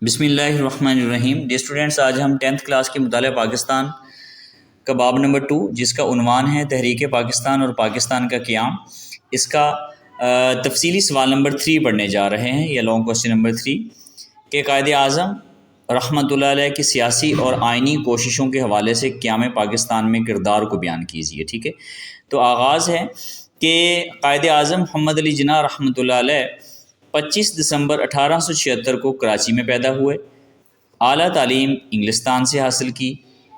بسم اللہ الرحمن الرحیم۔ ڈیئر اسٹوڈنٹس، آج ہم 10th کلاس کے مطالعہ پاکستان کا باب نمبر 2 جس کا عنوان ہے تحریک پاکستان اور پاکستان کا قیام، اس کا تفصیلی سوال نمبر 3 پڑھنے جا رہے ہیں، یا لانگ کوسچن نمبر 3 کہ قائد اعظم رحمۃ اللہ علیہ کی سیاسی اور آئینی کوششوں کے حوالے سے قیام پاکستان میں کردار کو بیان کیجیے۔ ٹھیک ہے، تو آغاز ہے کہ قائد اعظم محمد علی جناح رحمۃ اللہ علیہ 25 دسمبر 1876 کو کراچی میں پیدا ہوئے، اعلیٰ تعلیم انگلستان سے حاصل کی،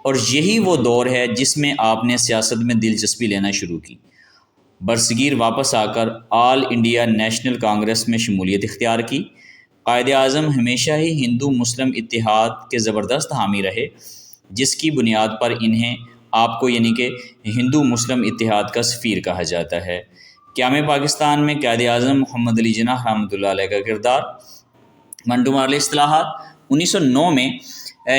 اور یہی وہ دور ہے جس میں آپ نے سیاست میں دلچسپی لینا شروع کی۔ برصغیر واپس آ کر آل انڈیا نیشنل کانگریس میں شمولیت اختیار کی۔ قائد اعظم ہمیشہ ہی ہندو مسلم اتحاد کے زبردست حامی رہے، جس کی بنیاد پر انہیں آپ کو یعنی کہ ہندو مسلم اتحاد کا سفیر کہا جاتا ہے۔ قیام پاکستان میں قائد اعظم محمد علی جناح رحمۃ اللہ علیہ کا کردار۔ منٹو مارلے اصطلاحات 1909 میں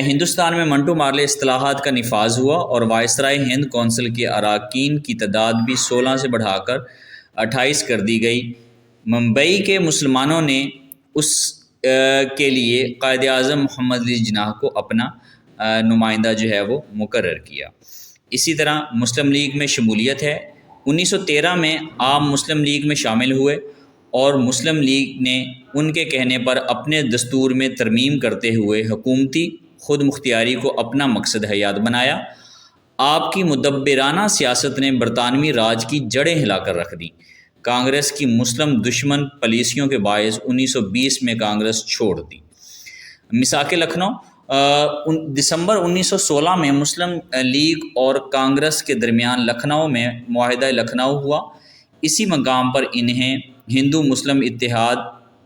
ہندوستان میں منٹو مارلے اصطلاحات کا نفاذ ہوا اور وائسرائے ہند کونسل کے اراکین کی تعداد بھی 16 سے بڑھا کر 28 کر دی گئی۔ ممبئی کے مسلمانوں نے اس کے لیے قائد اعظم محمد علی جناح کو اپنا نمائندہ جو ہے وہ مقرر کیا۔ اسی طرح مسلم لیگ میں شمولیت ہے۔ 1913 میں آپ مسلم لیگ میں شامل ہوئے اور مسلم لیگ نے ان کے کہنے پر اپنے دستور میں ترمیم کرتے ہوئے حکومتی خود مختاری کو اپنا مقصد حیات بنایا۔ آپ کی مدبرانہ سیاست نے برطانوی راج کی جڑیں ہلا کر رکھ دیں۔ کانگریس کی مسلم دشمن پالیسیوں کے باعث 1920 میں کانگریس چھوڑ دی۔ میثاق لکھنؤ دسمبر 1916 میں مسلم لیگ اور کانگریس کے درمیان لکھنؤ میں معاہدہ لکھنؤ ہوا۔ اسی مقام پر انہیں ہندو مسلم اتحاد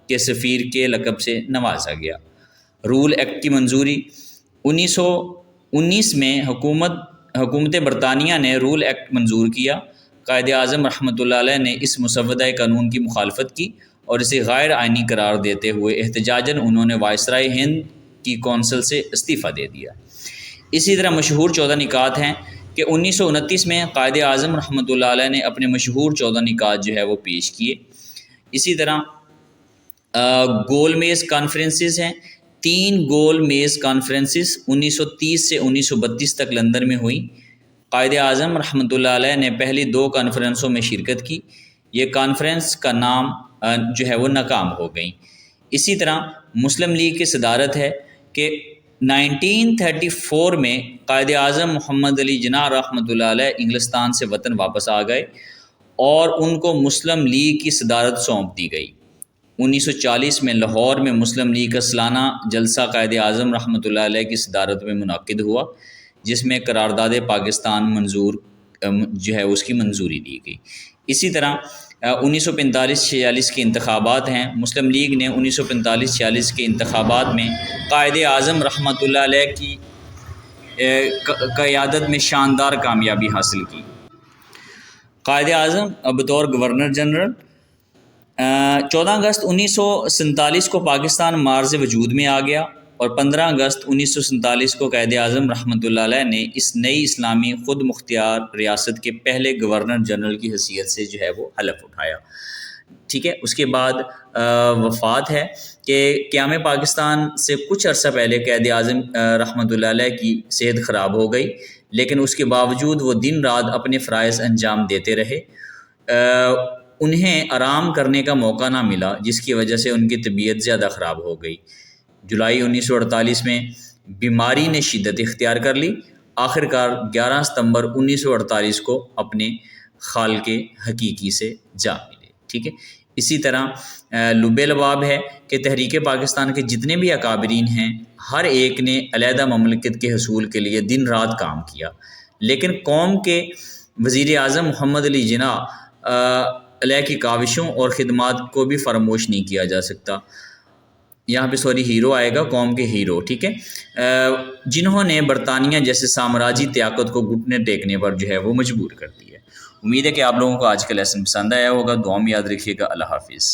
کے سفیر کے لقب سے نوازا گیا۔ رول ایکٹ کی منظوری 1919 میں حکومت برطانیہ نے رول ایکٹ منظور کیا۔ قائد اعظم رحمۃ اللہ علیہ نے اس مسودہ قانون کی مخالفت کی اور اسے غیر آئینی قرار دیتے ہوئے احتجاجاً انہوں نے وائسرائے ہند کی کونسل سے استعفیٰ دے دیا۔ اسی طرح مشہور 14 نکات ہیں کہ 1929 میں قائد اعظم رحمۃ اللہ علیہ نے اپنے مشہور 14 نکات جو ہے وہ پیش کیے۔ اسی طرح گول میز کانفرنسز ہیں، 3 گول میز کانفرنسز 1930 سے 1932 تک لندن میں ہوئیں۔ قائد اعظم رحمۃ اللہ علیہ نے پہلی 2 کانفرنسوں میں شرکت کی۔ یہ کانفرنس کا نام جو ہے وہ ناکام ہو گئیں۔ اسی طرح مسلم لیگ کی صدارت ہے کہ 1934 میں قائد اعظم محمد علی جناح رحمۃ اللہ علیہ انگلستان سے وطن واپس آ گئے اور ان کو مسلم لیگ کی صدارت سونپ دی گئی۔ 1940 میں لاہور میں مسلم لیگ کا سالانہ جلسہ قائد اعظم رحمۃ اللہ علیہ کی صدارت میں منعقد ہوا، جس میں قرارداد پاکستان منظور جو ہے اس کی منظوری دی گئی۔ اسی طرح 1945-46 کے انتخابات ہیں۔ مسلم لیگ نے 1945-46 کے انتخابات میں قائد اعظم رحمۃ اللہ علیہ کی قیادت میں شاندار کامیابی حاصل کی۔ قائد اعظم بطور گورنر جنرل 14 اگست 1947 کو پاکستان مارز وجود میں آ گیا اور 15 اگست 1947 کو قائد اعظم رحمۃ اللہ علیہ نے اس نئی اسلامی خود مختار ریاست کے پہلے گورنر جنرل کی حیثیت سے جو ہے وہ حلف اٹھایا۔ ٹھیک ہے، اس کے بعد وفات ہے کہ قیام پاکستان سے کچھ عرصہ پہلے قائد اعظم رحمۃ اللہ علیہ کی صحت خراب ہو گئی، لیکن اس کے باوجود وہ دن رات اپنے فرائض انجام دیتے رہے۔ انہیں آرام کرنے کا موقع نہ ملا، جس کی وجہ سے ان کی طبیعت زیادہ خراب ہو گئی۔ جولائی 1948 میں بیماری نے شدت اختیار کر لی۔ آخر کار 11 ستمبر 1948 کو اپنے خالق حقیقی سے جا ملے۔ ٹھیک ہے، اسی طرح لب لباب ہے کہ تحریک پاکستان کے جتنے بھی اکابرین ہیں، ہر ایک نے علیحدہ مملکت کے حصول کے لیے دن رات کام کیا، لیکن قوم کے وزیر اعظم محمد علی جناح علیہ کی کاوشوں اور خدمات کو بھی فراموش نہیں کیا جا سکتا۔ یہاں پہ ہیرو آئے گا، قوم کے ہیرو، ٹھیک ہے، جنہوں نے برطانیہ جیسے سامراجی طاقت کو گھٹنے ٹیکنے پر جو ہے وہ مجبور کر دیا۔ امید ہے کہ آپ لوگوں کو آج کا لیسن پسند آیا ہوگا۔ دعا میں یاد رکھیے گا۔ اللہ حافظ۔